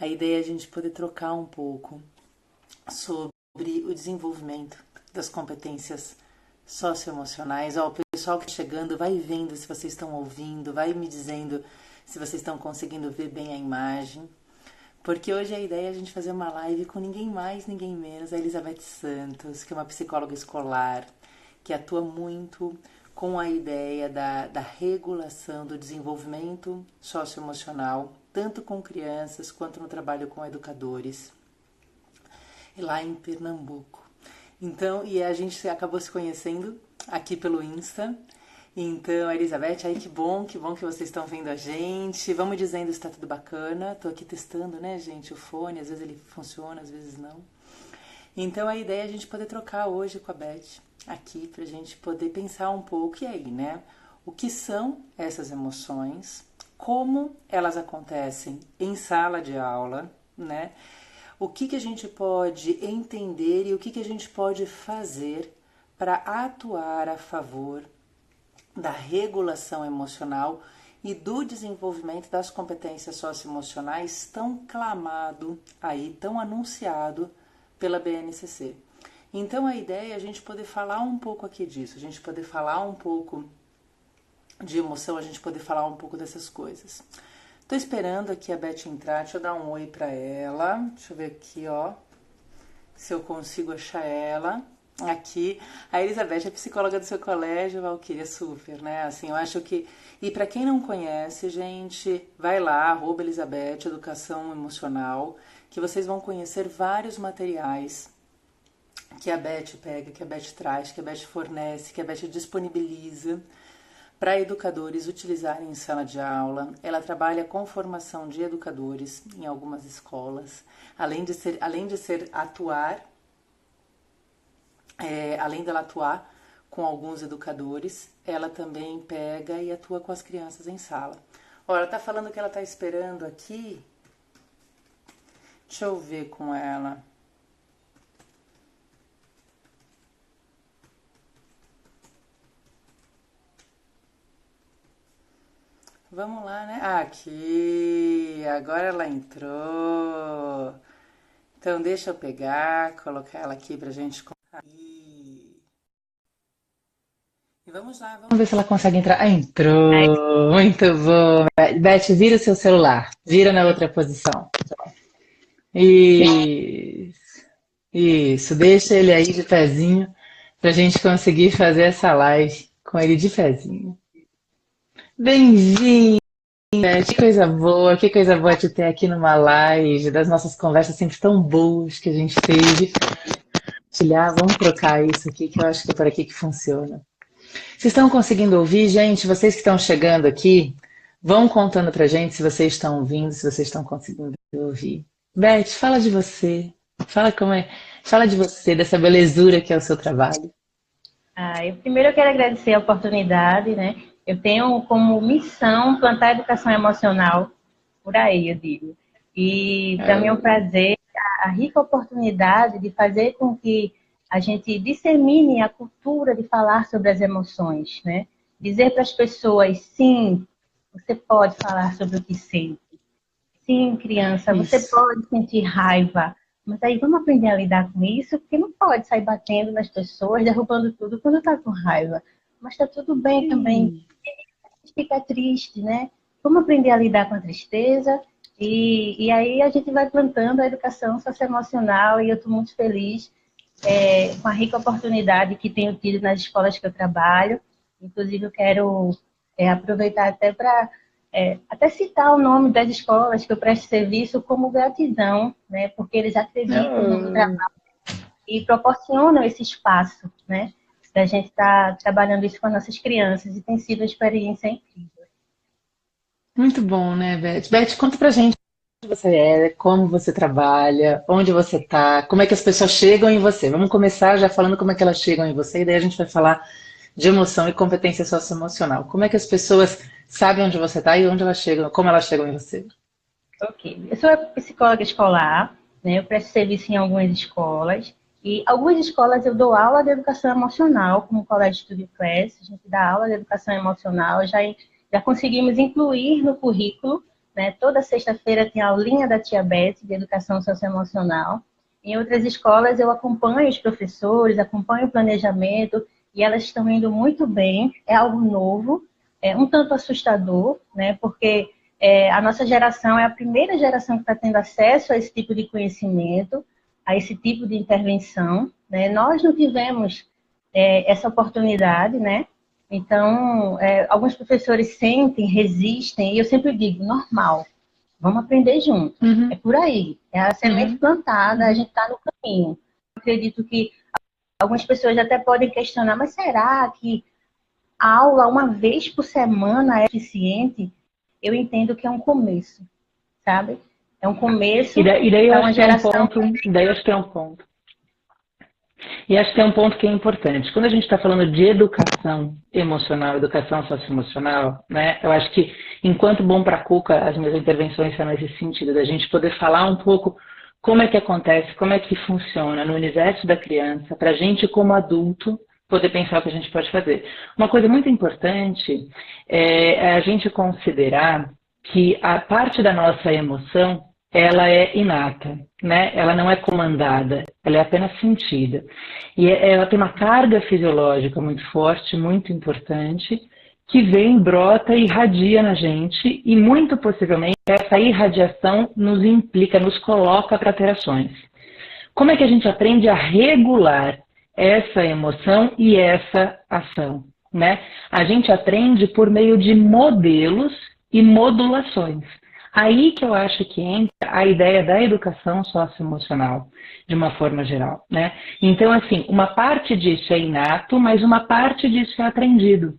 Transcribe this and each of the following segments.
A ideia é a gente poder trocar um pouco sobre o desenvolvimento das competências socioemocionais. Ó, o pessoal que está chegando, vai vendo se vocês estão ouvindo, vai me dizendo se vocês estão conseguindo ver bem a imagem. Porque hoje a ideia é a gente fazer uma live com ninguém mais, ninguém menos, a Elizabeth Santos, que é uma psicóloga escolar, que atua muito com a ideia da regulação do desenvolvimento socioemocional, tanto com crianças quanto no trabalho com educadores, lá em Pernambuco. Então, e a gente acabou se conhecendo aqui pelo Insta. Então, Elizabeth, aí que bom que vocês estão vendo a gente. Vamos dizendo se tá tudo bacana. Tô aqui testando, né, gente, o fone. Às vezes ele funciona, às vezes não. Então, a ideia é a gente poder trocar hoje com a Beth aqui, pra gente poder pensar um pouco, e aí, né? O que são essas emoções? Como elas acontecem em sala de aula, né? O que a gente pode entender e o que a gente pode fazer para atuar a favor da regulação emocional e do desenvolvimento das competências socioemocionais tão clamado aí, tão anunciado pela BNCC. Então a ideia é a gente poder falar um pouco aqui disso, a gente poder falar um pouco de emoção, a gente poder falar um pouco dessas coisas. Tô esperando aqui a Beth entrar, deixa eu dar um oi pra ela, deixa eu ver aqui, ó, se eu consigo achar ela. Aqui, a Elizabeth é psicóloga do seu colégio, Valquíria, super, né? Assim, eu acho que... E para quem não conhece, gente, vai lá, @Elizabeth, Educação Emocional, que vocês vão conhecer vários materiais que a Beth pega, que a Beth traz, que a Beth fornece, que a Beth disponibiliza para educadores utilizarem em sala de aula. Ela trabalha com formação de educadores em algumas escolas, além de ser atuar... além dela atuar com alguns educadores, ela também pega e atua com as crianças em sala. Ó, ela tá falando que ela tá esperando aqui. Deixa eu ver com ela. Vamos lá, né? Aqui, agora ela entrou. Então deixa eu pegar, colocar ela aqui pra gente... E vamos lá, vamos ver se ela consegue entrar. Ah, entrou! Muito bom! Beth, vira o seu celular. Vira na outra posição. Isso. Isso. Deixa ele aí de pezinho pra gente conseguir fazer essa live com ele de pezinho. Bem-vindo! Que coisa boa te ter aqui numa live, das nossas conversas sempre tão boas que a gente teve. Compartilhar, vamos trocar isso aqui, que eu acho que é por aqui que funciona. Vocês estão conseguindo ouvir, gente? Vocês que estão chegando aqui, vão contando pra gente se vocês estão ouvindo, se vocês estão conseguindo ouvir. Beth, fala de você. Fala como é. Fala de você, dessa belezura que é o seu trabalho. Primeiro eu quero agradecer a oportunidade, né? Eu tenho como missão plantar educação emocional, por aí eu digo. E para mim é um prazer, a rica oportunidade de fazer com que a gente dissemine a cultura de falar sobre as emoções, né? Dizer para as pessoas, sim, você pode falar sobre o que sente. Sim, criança, você pode sentir raiva. Mas aí vamos aprender a lidar com isso, porque não pode sair batendo nas pessoas, derrubando tudo quando está com raiva. Mas está tudo bem também. A gente fica triste, né? Vamos aprender a lidar com a tristeza. E aí a gente vai plantando a educação socioemocional e eu estou muito feliz com a rica oportunidade que tenho tido nas escolas que eu trabalho. Inclusive, eu quero aproveitar até para até citar o nome das escolas que eu presto serviço como gratidão, né? Porque eles acreditam no trabalho e proporcionam esse espaço, né? Da gente estar trabalhando isso com as nossas crianças e tem sido uma experiência incrível. Muito bom, né, Beth? Beth, conta pra gente onde você é, como você trabalha, onde você tá, como é que as pessoas chegam em você. Vamos começar já falando como é que elas chegam em você, e daí a gente vai falar de emoção e competência socioemocional. Como é que as pessoas sabem onde você está e onde elas chegam, como elas chegam em você? Ok. Eu sou psicóloga escolar, né? Eu presto serviço em algumas escolas. E algumas escolas eu dou aula de educação emocional, como o Colégio Studio Class. A gente dá aula de educação emocional. Já conseguimos incluir no currículo né? Toda sexta-feira tem a aulinha da Tia Beth, de Educação Socioemocional. Em outras escolas eu acompanho os professores, acompanho o planejamento, e elas estão indo muito bem. É algo novo, é um tanto assustador, né? Porque a nossa geração é a primeira geração que está tendo acesso a esse tipo de conhecimento, a esse tipo de intervenção, né? Nós não tivemos essa oportunidade, né? Então, alguns professores sentem, resistem, e eu sempre digo, normal, vamos aprender junto. Uhum. É por aí, é a semente plantada, a gente está no caminho. Eu acredito que algumas pessoas até podem questionar, mas será que a aula uma vez por semana é suficiente? Eu entendo que é um começo, sabe? É um começo E daí eu para acho uma que é um geração. ponto, daí eu acho que é um ponto. E acho que é um ponto que é importante. Quando a gente está falando de educação emocional, educação socioemocional, né? Eu acho que, enquanto bom para a Cuca, as minhas intervenções são nesse sentido, da gente poder falar um pouco como é que acontece, como é que funciona no universo da criança, para a gente, como adulto, poder pensar o que a gente pode fazer. Uma coisa muito importante é a gente considerar que a parte da nossa emoção, ela é inata, né? Ela não é comandada, ela é apenas sentida. E ela tem uma carga fisiológica muito forte, muito importante, que vem, brota e irradia na gente, e muito possivelmente essa irradiação nos implica, nos coloca para ter ações. Como é que a gente aprende a regular essa emoção e essa ação, né? A gente aprende por meio de modelos e modulações. Aí que eu acho que entra a ideia da educação socioemocional, de uma forma geral, né? Então, assim, uma parte disso é inato, mas uma parte disso é aprendido.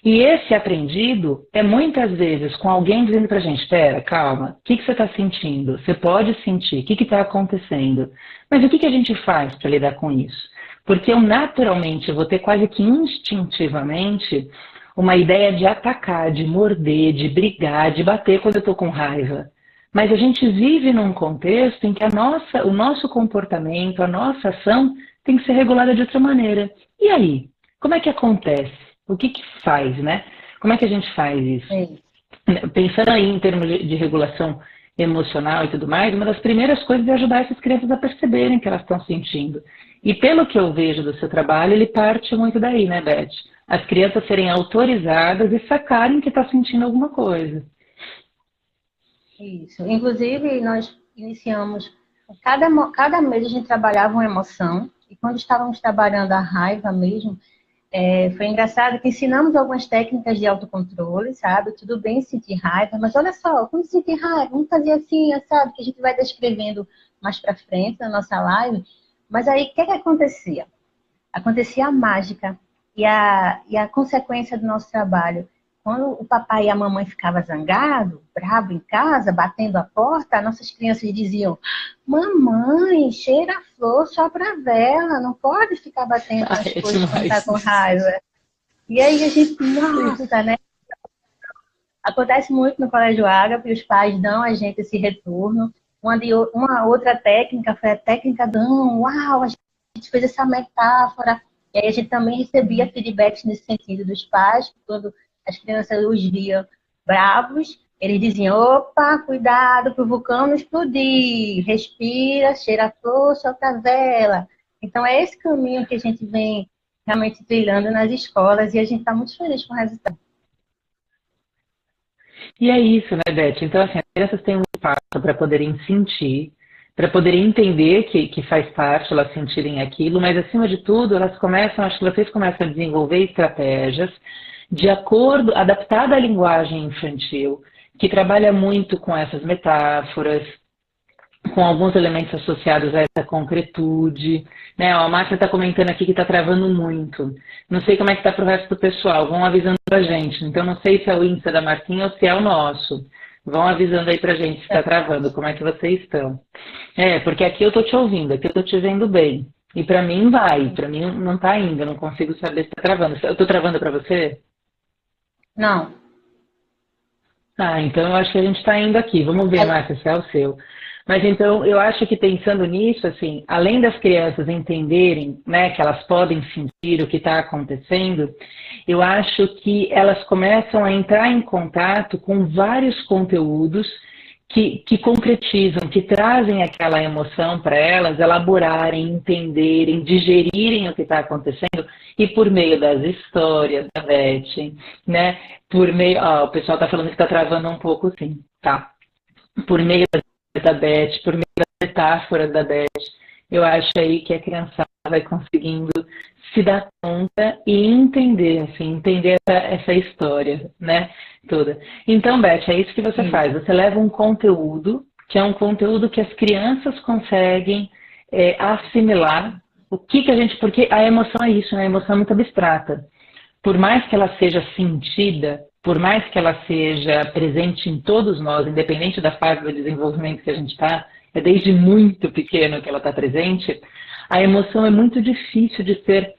E esse aprendido é muitas vezes com alguém dizendo pra gente, espera, calma, o que você está sentindo? Você pode sentir, o que está acontecendo? Mas o que a gente faz para lidar com isso? Porque eu naturalmente vou ter quase que instintivamente uma ideia de atacar, de morder, de brigar, de bater quando eu estou com raiva. Mas a gente vive num contexto em que o nosso comportamento, a nossa ação tem que ser regulada de outra maneira. E aí? Como é que acontece? O que faz, né? Como é que a gente faz isso? Sim. Pensando aí em termos de regulação emocional e tudo mais, uma das primeiras coisas é ajudar essas crianças a perceberem o que elas estão sentindo. E pelo que eu vejo do seu trabalho, ele parte muito daí, né, Beth? As crianças serem autorizadas e sacarem que está sentindo alguma coisa. Isso. Inclusive, nós iniciamos, cada mês a gente trabalhava uma emoção, e quando estávamos trabalhando a raiva mesmo, foi engraçado que ensinamos algumas técnicas de autocontrole, sabe? Tudo bem sentir raiva, mas olha só, quando sentir raiva, vamos fazer assim, sabe? Que a gente vai descrevendo mais pra frente na nossa live. Mas aí, o que acontecia? Acontecia a mágica e a consequência do nosso trabalho. Quando o papai e a mamãe ficavam zangados, bravo em casa, batendo a porta, nossas crianças diziam, mamãe, cheira a flor só pra vela, não pode ficar batendo nas coisas quando tá com raiva. E aí a gente, nossa, né? Acontece muito no Colégio Ágape, os pais dão a gente esse retorno. Uma outra técnica foi a técnica do uau, a gente fez essa metáfora. E aí a gente também recebia feedbacks nesse sentido dos pais, quando as crianças os viam bravos, eles diziam, opa, cuidado pro vulcão não explodir, respira, cheira a flor, solta a vela. Então é esse caminho que a gente vem realmente trilhando nas escolas e a gente está muito feliz com o resultado. E é isso, né, Beth? Então, assim, as crianças têm um espaço para poderem sentir, para poderem entender que faz parte elas sentirem aquilo, mas, acima de tudo, acho que vocês começam a desenvolver estratégias de acordo, adaptada à linguagem infantil, que trabalha muito com essas metáforas, com alguns elementos associados a essa concretude, né? Ó, a Márcia está comentando aqui que está travando muito. Não sei como é que está para o resto do pessoal, vão avisando para a gente. Então, não sei se é o Insta da Marcinha ou se é o nosso. Vão avisando aí para a gente se está travando, como é que vocês estão. Porque aqui eu estou te ouvindo, aqui eu estou te vendo bem. E para mim vai, para mim não está ainda, eu não consigo saber se está travando. Eu estou travando para você? Não. Ah, então eu acho que a gente está indo aqui. Vamos ver, Márcia, se é o seu. Mas então, eu acho que pensando nisso, assim, além das crianças entenderem, né, que elas podem sentir o que está acontecendo, eu acho que elas começam a entrar em contato com vários conteúdos que concretizam, que trazem aquela emoção para elas elaborarem, entenderem, digerirem o que está acontecendo, e por meio das histórias da Beth, né? Por meio. Ó, o pessoal está falando que está travando um pouco, sim, tá? Por meio da Beth, por meio das metáforas da Beth, eu acho aí que a criançada vai conseguindo se dar conta e entender, assim, entender essa história, né, toda. Então, Beth, é isso que você faz. Você leva um conteúdo, que é um conteúdo que as crianças conseguem assimilar. O que a gente... Porque a emoção é isso, né? A emoção é muito abstrata. Por mais que ela seja sentida, por mais que ela seja presente em todos nós, independente da fase do desenvolvimento que a gente está, é desde muito pequeno que ela está presente, a emoção é muito difícil de ser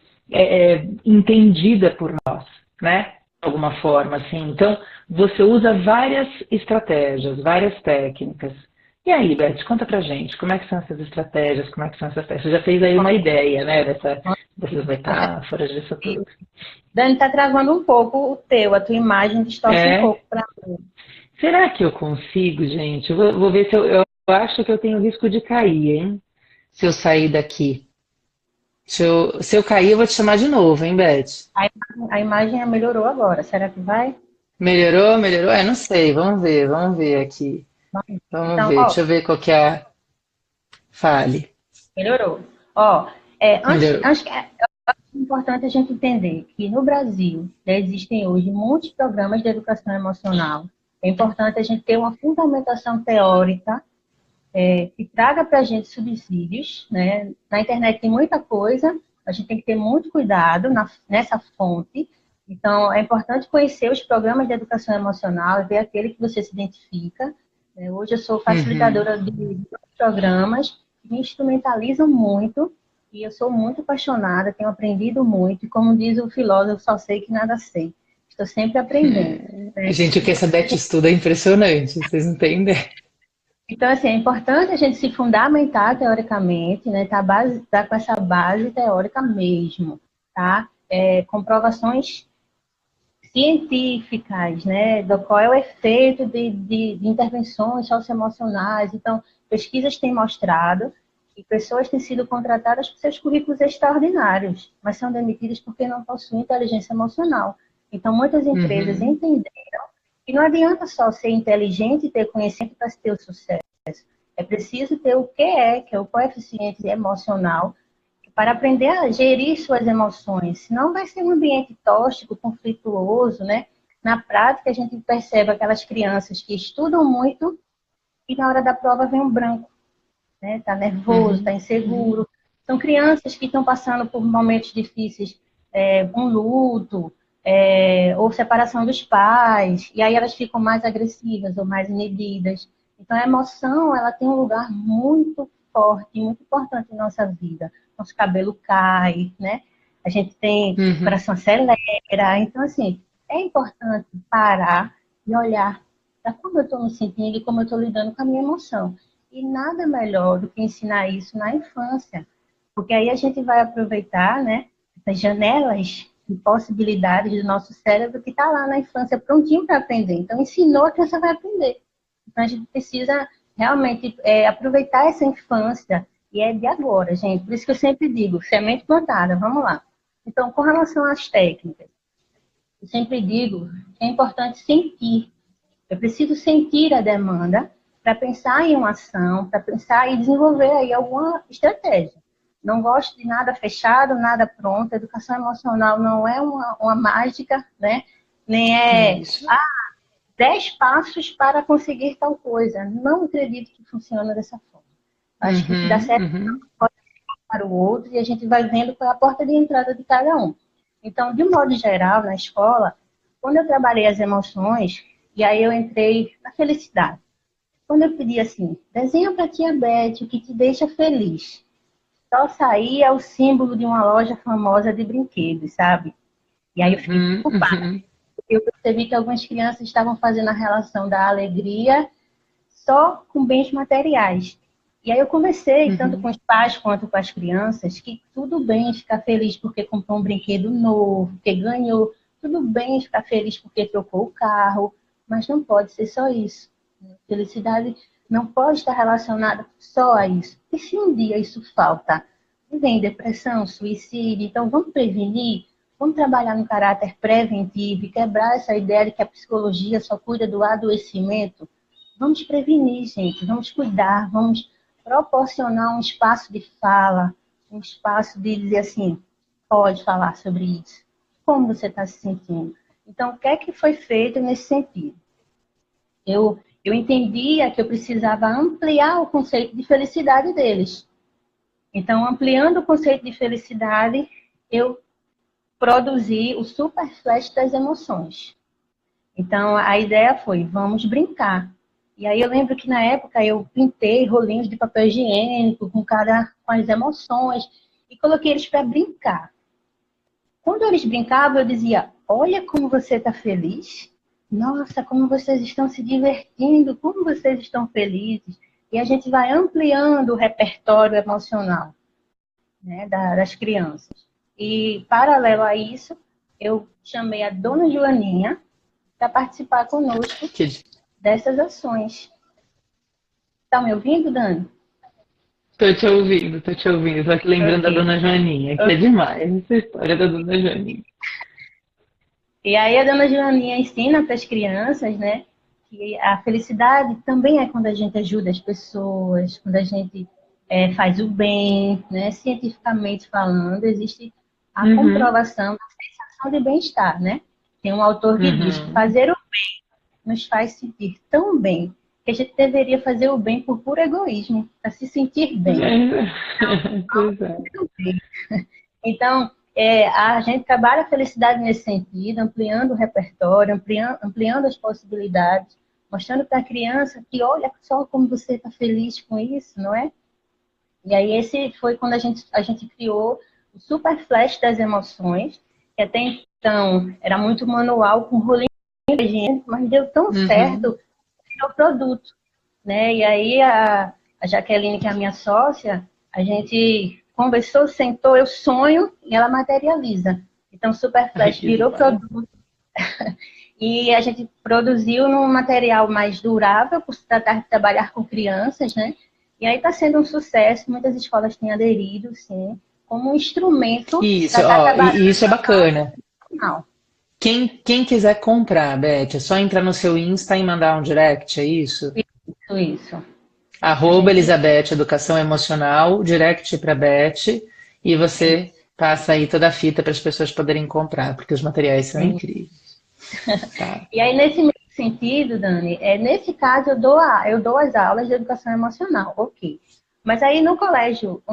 entendida por nós, né? De alguma forma, assim. Então, você usa várias estratégias, várias técnicas. E aí, Beth, conta pra gente, como é que são essas estratégias, como é que são essas técnicas? Você já fez aí uma ideia, né, dessas metáforas, disso tudo. Dani, tá travando um pouco o teu, a tua imagem distorce um pouco para mim. Será que eu consigo, gente? Eu vou ver se eu acho que eu tenho risco de cair, hein? Se eu sair daqui. Se eu cair, eu vou te chamar de novo, hein, Beth? A imagem melhorou agora. Será que vai? Melhorou? Melhorou? Não sei. Vamos ver aqui. Vamos então, ver. Deixa eu ver qual que é a... Fale. Melhorou. Antes que é importante a gente entender que no Brasil existem hoje muitos programas de educação emocional. É importante a gente ter uma fundamentação teórica que traga para a gente subsídios, né? Na internet tem muita coisa, a gente tem que ter muito cuidado nessa fonte. Então, é importante conhecer os programas de educação emocional e ver aquele que você se identifica. Hoje eu sou facilitadora de programas que me instrumentalizam muito e eu sou muito apaixonada, tenho aprendido muito e, como diz o filósofo, só sei que nada sei. Estou sempre aprendendo. Né? Gente, o que essa Beth estuda é impressionante, vocês entendem? Então, assim, é importante a gente se fundamentar teoricamente, né? Tá com essa base teórica mesmo, tá? Comprovações científicas, né? Do qual é o efeito de intervenções socioemocionais. Então, pesquisas têm mostrado que pessoas têm sido contratadas por seus currículos extraordinários, mas são demitidas porque não possuem inteligência emocional. Então, muitas empresas entenderam que não adianta só ser inteligente e ter conhecimento para ter o sucesso. É preciso ter o QE, que é o coeficiente emocional, para aprender a gerir suas emoções. Senão vai ser um ambiente tóxico, conflituoso, né? Na prática, a gente percebe aquelas crianças que estudam muito e na hora da prova vem um branco, né? Tá nervoso, tá inseguro. São crianças que estão passando por momentos difíceis, um luto, ou separação dos pais, e aí elas ficam mais agressivas ou mais inibidas. Então, a emoção, ela tem um lugar muito forte, muito importante em nossa vida. Nosso cabelo cai, né? A gente tem o coração acelera. Então, assim, é importante parar e olhar para como eu estou me sentindo e como eu estou lidando com a minha emoção. E nada melhor do que ensinar isso na infância, porque aí a gente vai aproveitar, né, as janelas de possibilidades do nosso cérebro que está lá na infância prontinho para aprender. Então, ensinou, a criança vai aprender. Então, a gente precisa realmente aproveitar essa infância e é de agora, gente. Por isso que eu sempre digo, semente plantada, vamos lá. Então, com relação às técnicas, eu sempre digo que é importante sentir. Eu preciso sentir a demanda para pensar em uma ação, para pensar e desenvolver aí alguma estratégia. Não gosto de nada fechado, nada pronto. A educação emocional não é uma mágica, né? Nem é 10 passos para conseguir tal coisa. Não acredito que funciona dessa forma. Acho que dá certo para o outro e a gente vai vendo qual é a porta de entrada de cada um. Então, de um modo geral, na escola, quando eu trabalhei as emoções, e aí eu entrei na felicidade. Quando eu pedi assim, desenha para tia Beth o que te deixa feliz. Só saía o símbolo de uma loja famosa de brinquedos, sabe? E aí eu fiquei preocupada. Eu percebi que algumas crianças estavam fazendo a relação da alegria só com bens materiais. E aí eu conversei tanto com os pais quanto com as crianças que tudo bem ficar feliz porque comprou um brinquedo novo, porque ganhou, tudo bem ficar feliz porque trocou o carro, mas não pode ser só isso. Felicidade não pode estar relacionada só a isso. E se um dia isso falta? Vem depressão, suicídio, então vamos prevenir, vamos trabalhar no caráter preventivo e quebrar essa ideia de que a psicologia só cuida do adoecimento. Vamos prevenir, gente, vamos cuidar, vamos proporcionar um espaço de fala, um espaço de dizer assim, pode falar sobre isso. Como você está se sentindo? Então, o que é que foi feito nesse sentido? Eu entendia que eu precisava ampliar o conceito de felicidade deles. Então, ampliando o conceito de felicidade, eu produzi o Super Flash das emoções. Então, a ideia foi, vamos brincar. E aí eu lembro que na época eu pintei rolinhos de papel higiênico com as emoções e coloquei eles para brincar. Quando eles brincavam, eu dizia, olha como você está feliz. Nossa, como vocês estão se divertindo, como vocês estão felizes. E a gente vai ampliando o repertório emocional, né, das crianças. E, paralelo a isso, eu chamei a dona Joaninha para participar conosco dessas ações. Está me ouvindo, Dani? Tô te ouvindo, tô te ouvindo. Tô aqui lembrando da Dona Joaninha, que é demais essa história da Dona Joaninha. E aí a Dona Joaninha ensina para as crianças, né, que a felicidade também é quando a gente ajuda as pessoas, quando a gente faz o bem, né? Cientificamente falando, existe a comprovação da sensação de bem-estar, né? Tem um autor que diz que fazer o bem nos faz sentir tão bem que a gente deveria fazer o bem por puro egoísmo, para se sentir bem. Então, a gente trabalha a felicidade nesse sentido, ampliando o repertório, ampliando as possibilidades, mostrando para a criança que olha só como você está feliz com isso, não é? E aí esse foi quando a gente criou o Super Flash das emoções, que até então era muito manual, com rolinho de gente, mas deu tão certo que virou produto, né? E aí a Jaqueline, que é a minha sócia, a gente conversou, sentou, eu sonho e ela materializa. Então, o Super Flash virou produto. E a gente produziu num material mais durável, por se tratar de trabalhar com crianças, né? E aí está sendo um sucesso, muitas escolas têm aderido, sim, como um instrumento. Isso, e isso é bacana. Não. Quem quiser comprar, Beth, é só entrar no seu Insta e mandar um direct, é isso? Isso. @ Elizabeth Educação Emocional, direct para Beth, e você passa aí toda a fita para as pessoas poderem comprar, porque os materiais são incríveis. Tá. E aí, nesse sentido, Dani, nesse caso eu dou as aulas de educação emocional, ok. Mas aí no colégio,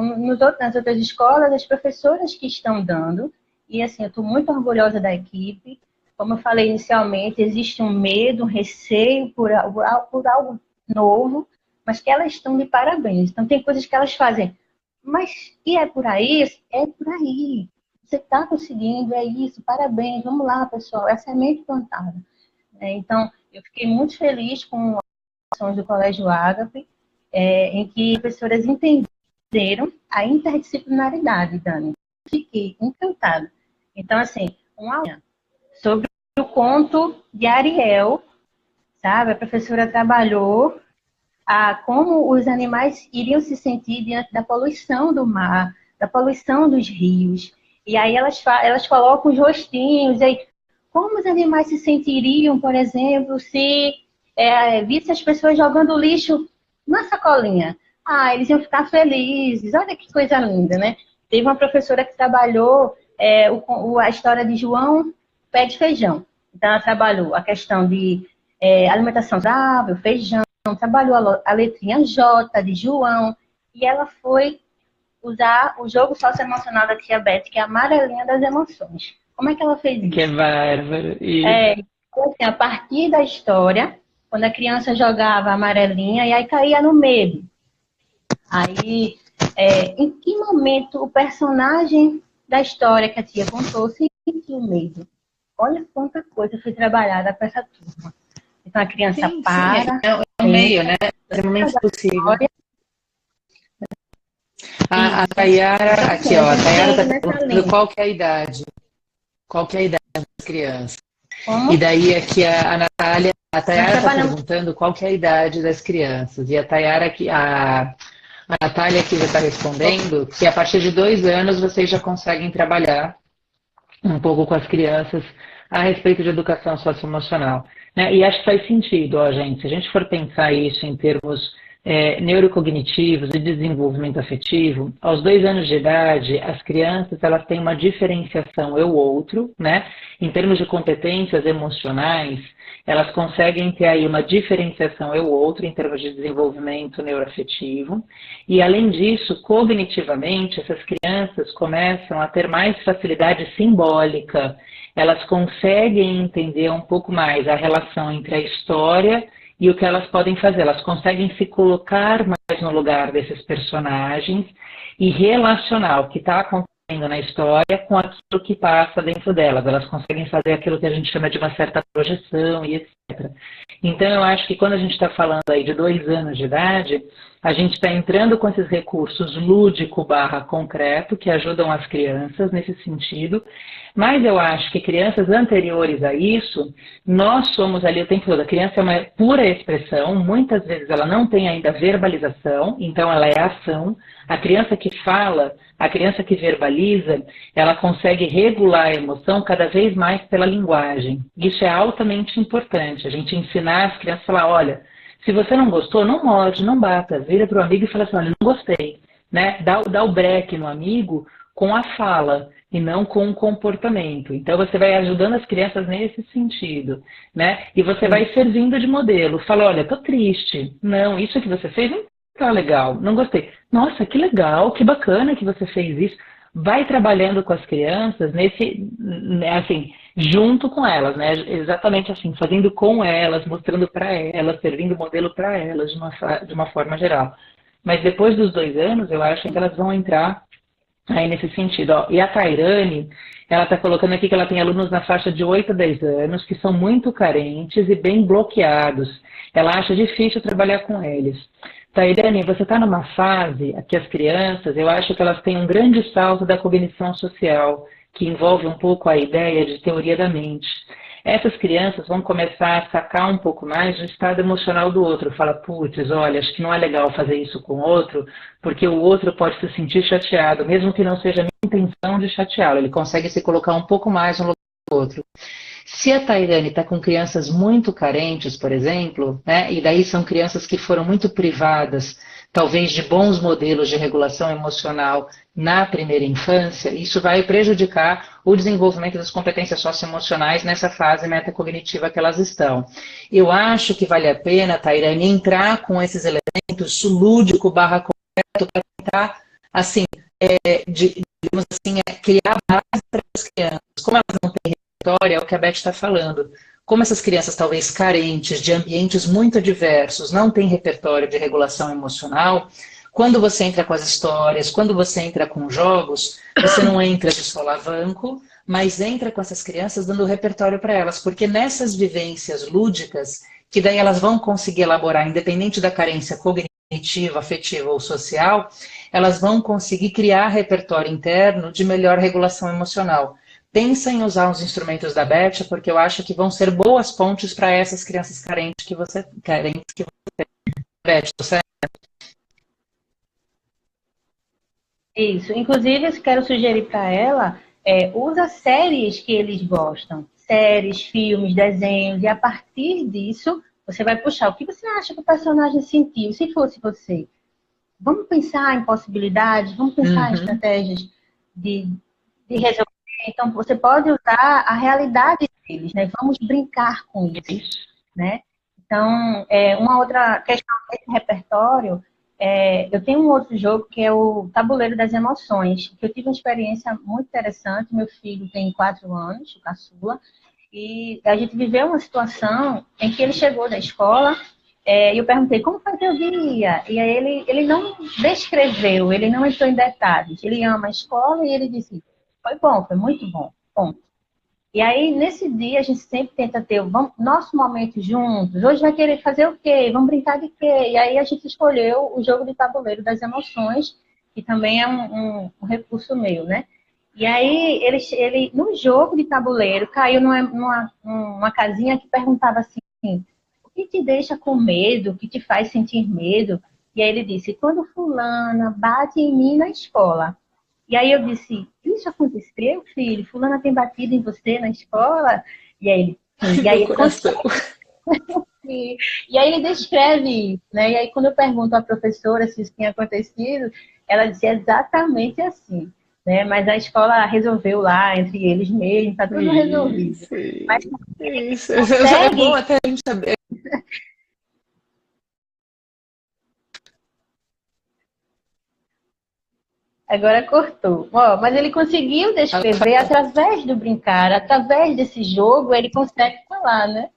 nas outras escolas, as professoras que estão dando, e assim, eu estou muito orgulhosa da equipe, como eu falei inicialmente, existe um medo, um receio por algo novo, mas que elas estão de parabéns. Então tem coisas que elas fazem, mas e é por aí? É por aí. Você está conseguindo, é isso, parabéns, vamos lá, pessoal, é a semente plantada. Então, eu fiquei muito feliz com as ações do Colégio Ágape, em que as professoras entenderam a interdisciplinaridade, Dani. Fiquei encantada. Então, assim, uma aula sobre o conto de Ariel, sabe? A professora trabalhou como os animais iriam se sentir diante da poluição do mar, da poluição dos rios. E aí elas colocam os rostinhos, e aí, como os animais se sentiriam, por exemplo, se visse as pessoas jogando lixo na sacolinha? Eles iam ficar felizes. Olha que coisa linda, né? Teve uma professora que trabalhou a história de João Pé de Feijão. Então, ela trabalhou a questão de alimentação saudável, feijão, trabalhou a letrinha J de João, e ela foi usar o jogo socioemocional da tia Beth, que é a amarelinha das emoções. Como é que ela fez isso? Que bárbaro. Assim, a partir da história, quando a criança jogava a amarelinha, e aí caía no medo. Aí, em que momento o personagem da história que a tia contou sentiu medo? Olha quanta coisa foi trabalhada com essa turma. Então a criança para. no meio, né? Extremamente possível. A Tayara, aqui ó, a Tayara está perguntando qual que é a idade. Qual que é a idade das crianças? Como? E daí aqui a Natália, a Tayara está perguntando qual que é a idade das crianças. E a Tayara aqui, a Natália aqui já está respondendo que a partir de 2 anos vocês já conseguem trabalhar um pouco com as crianças a respeito de educação socioemocional. Né? E acho que faz sentido, ó, gente, se a gente for pensar isso em termos neurocognitivos e desenvolvimento afetivo, aos 2 anos de idade, as crianças elas têm uma diferenciação eu-outro, né? Em termos de competências emocionais, elas conseguem ter aí uma diferenciação eu-outro em termos de desenvolvimento neuroafetivo. E, além disso, cognitivamente, essas crianças começam a ter mais facilidade simbólica. Elas conseguem entender um pouco mais a relação entre a história e o que elas podem fazer. Elas conseguem se colocar mais no lugar desses personagens e relacionar o que está acontecendo na história com aquilo que passa dentro delas. Elas conseguem fazer aquilo que a gente chama de uma certa projeção e etc. Então, eu acho que quando a gente está falando aí de 2 anos de idade, a gente está entrando com esses recursos lúdico/concreto que ajudam as crianças nesse sentido, mas eu acho que crianças anteriores a isso, nós somos ali o tempo todo. A criança é uma pura expressão, muitas vezes ela não tem ainda verbalização, então ela é ação. A criança que fala, a criança que verbaliza, ela consegue regular a emoção cada vez mais pela linguagem. Isso é altamente importante, a gente ensinar as crianças a falar, olha, se você não gostou, não morde, não bata, vira para o amigo e fala assim, olha, não gostei, né? Dá o break no amigo com a fala e não com o comportamento. Então você vai ajudando as crianças nesse sentido, né? E você vai servindo de modelo. Fala, olha, tô triste. Não, isso que você fez não tá legal, não gostei. Nossa, que legal, que bacana que você fez isso. Vai trabalhando com as crianças nesse, assim, junto com elas, né? Exatamente assim, fazendo com elas, mostrando para elas, servindo modelo para elas de uma forma geral. Mas depois dos 2 anos, eu acho que elas vão entrar aí nesse sentido. Ó. E a Tairane, ela está colocando aqui que ela tem alunos na faixa de 8 a 10 anos que são muito carentes e bem bloqueados. Ela acha difícil trabalhar com eles. Tairane, você está numa fase que as crianças, eu acho que elas têm um grande salto da cognição social, que envolve um pouco a ideia de teoria da mente. Essas crianças vão começar a sacar um pouco mais do estado emocional do outro. Fala, putz, olha, acho que não é legal fazer isso com o outro, porque o outro pode se sentir chateado, mesmo que não seja a minha intenção de chateá-lo. Ele consegue se colocar um pouco mais no lugar do outro. Se a Tairane está com crianças muito carentes, por exemplo, né, e daí são crianças que foram muito privadas, talvez de bons modelos de regulação emocional na primeira infância, isso vai prejudicar o desenvolvimento das competências socioemocionais nessa fase metacognitiva que elas estão. Eu acho que vale a pena, Tairane, entrar com esses elementos lúdico/concreto para tentar, assim, digamos assim, criar base para as crianças. Como elas não têm repertório, é o que a Beth está falando. Como essas crianças talvez carentes de ambientes muito diversos, não têm repertório de regulação emocional, quando você entra com as histórias, quando você entra com jogos, você não entra de solavanco, mas entra com essas crianças dando repertório para elas, porque nessas vivências lúdicas, que daí elas vão conseguir elaborar, independente da carência cognitiva, afetiva ou social, elas vão conseguir criar repertório interno de melhor regulação emocional. Pensa em usar os instrumentos da Beth, porque eu acho que vão ser boas pontes para essas crianças carentes que você tem. Beth, certo? Isso. Inclusive, eu quero sugerir para ela, usa séries que eles gostam. Séries, filmes, desenhos. E a partir disso, você vai puxar. O que você acha que o personagem sentiu? Se fosse você? Vamos pensar em possibilidades, vamos pensar em estratégias de resolver. Então, você pode usar a realidade deles, né? Vamos brincar com isso, né? Então, uma outra questão desse repertório, eu tenho um outro jogo que é o Tabuleiro das Emoções, que eu tive uma experiência muito interessante. Meu filho tem 4 anos, o caçula, e a gente viveu uma situação em que ele chegou da escola e eu perguntei, como foi teu dia? E aí ele não descreveu, ele não entrou em detalhes. Ele ama a escola e ele disse, foi bom, foi muito bom. Bom. E aí, nesse dia, a gente sempre tenta ter o nosso momento juntos. Hoje vai querer fazer o quê? Vamos brincar de quê? E aí a gente escolheu o jogo de tabuleiro das emoções, que também é um recurso meu, né? E aí, ele no jogo de tabuleiro, caiu numa casinha que perguntava assim, o que te deixa com medo? O que te faz sentir medo? E aí ele disse, quando fulana bate em mim na escola. E aí eu disse, isso aconteceu, filho? Fulana tem batido em você na escola? E aí ele, sim. E aí, e aí ele descreve, né? E aí quando eu pergunto à professora se isso tinha acontecido, ela disse exatamente assim, né? Mas a escola resolveu lá, entre eles mesmos, tá tudo resolvido. Mas isso. É consegue... bom até a gente saber. Agora cortou. Ó, mas ele conseguiu descrever através do brincar, através desse jogo, ele consegue falar, né?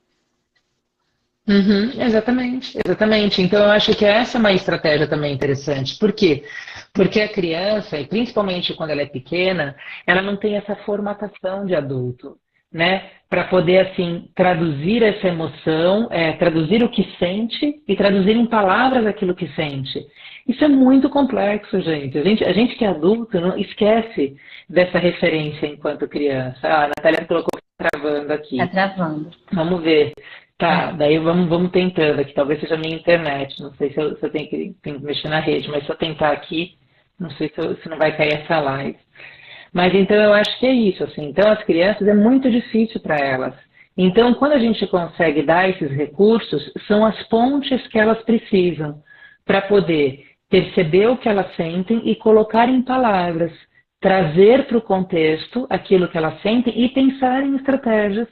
Uhum, exatamente, exatamente. Então eu acho que essa é uma estratégia também interessante. Por quê? Porque a criança, e principalmente quando ela é pequena, ela não tem essa formatação de adulto, né? Para poder, assim, traduzir essa emoção, traduzir o que sente e traduzir em palavras aquilo que sente. Isso é muito complexo, gente. A gente que é adulto não esquece dessa referência enquanto criança. Ah, a Natália colocou travando Tá aqui. travando. Vamos ver. Tá, É. daí vamos tentando aqui. Talvez seja a minha internet. Não sei se eu tenho que mexer na rede, mas se eu tentar aqui, não sei se não vai cair essa live. Mas então eu acho que é isso, assim. Então as crianças é muito difícil para elas. Então quando a gente consegue dar esses recursos, são as pontes que elas precisam para poder perceber o que elas sentem e colocar em palavras, trazer para o contexto aquilo que elas sentem e pensar em estratégias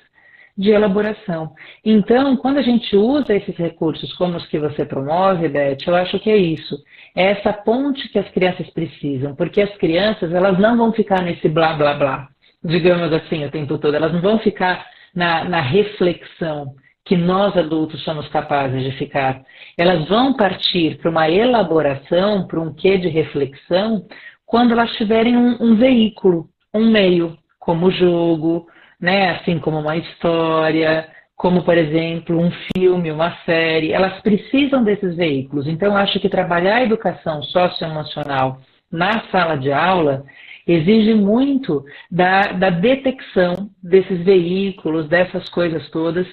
de elaboração. Então, quando a gente usa esses recursos como os que você promove, Beth, eu acho que é isso. É essa ponte que as crianças precisam, porque as crianças, elas não vão ficar nesse blá, blá, blá, digamos assim, o tempo todo. Elas não vão ficar na reflexão que nós adultos somos capazes de ficar. Elas vão partir para uma elaboração, para um quê de reflexão, quando elas tiverem um veículo, um meio, como o jogo, né? Assim como uma história, como, por exemplo, um filme, uma série. Elas precisam desses veículos. Então, acho que trabalhar a educação socioemocional na sala de aula exige muito da detecção desses veículos, dessas coisas todas,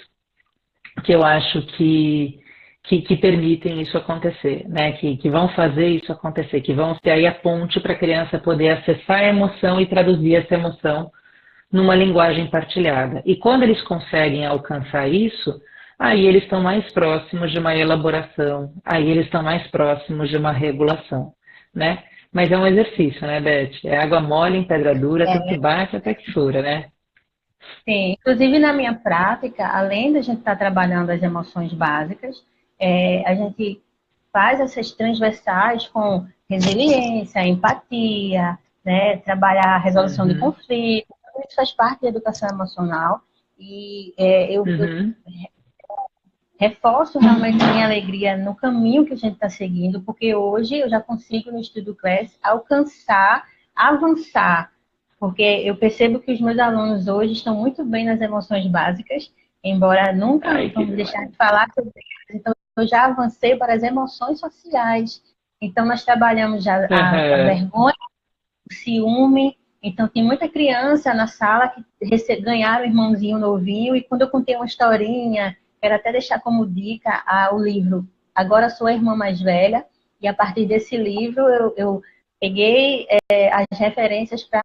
que eu acho que permitem isso acontecer, né? Que vão fazer isso acontecer, que vão ser aí a ponte para a criança poder acessar a emoção e traduzir essa emoção numa linguagem partilhada. E quando eles conseguem alcançar isso, aí eles estão mais próximos de uma elaboração, aí eles estão mais próximos de uma regulação, né? Mas é um exercício, né, Beth? É água mole em pedra dura, tanto que bate até que fura, né? Sim, inclusive na minha prática, além da gente estar trabalhando as emoções básicas, a gente faz essas transversais com resiliência, empatia, né, trabalhar a resolução de Uhum. conflitos, tudo isso faz parte da educação emocional e eu Uhum. reforço realmente a minha alegria no caminho que a gente está seguindo, porque hoje eu já consigo no Estudo Class alcançar, avançar, porque eu percebo que os meus alunos hoje estão muito bem nas emoções básicas, embora nunca Ai, que vamos deixar demais. de falar sobre elas. Então, eu já avancei para as emoções sociais. Então, nós trabalhamos já a Uhum. vergonha, o ciúme. Então, tem muita criança na sala que ganharam um irmãozinho novinho, e quando eu contei uma historinha, quero até deixar como dica o livro Agora Sou a Irmã Mais Velha, e a partir desse livro eu peguei as referências para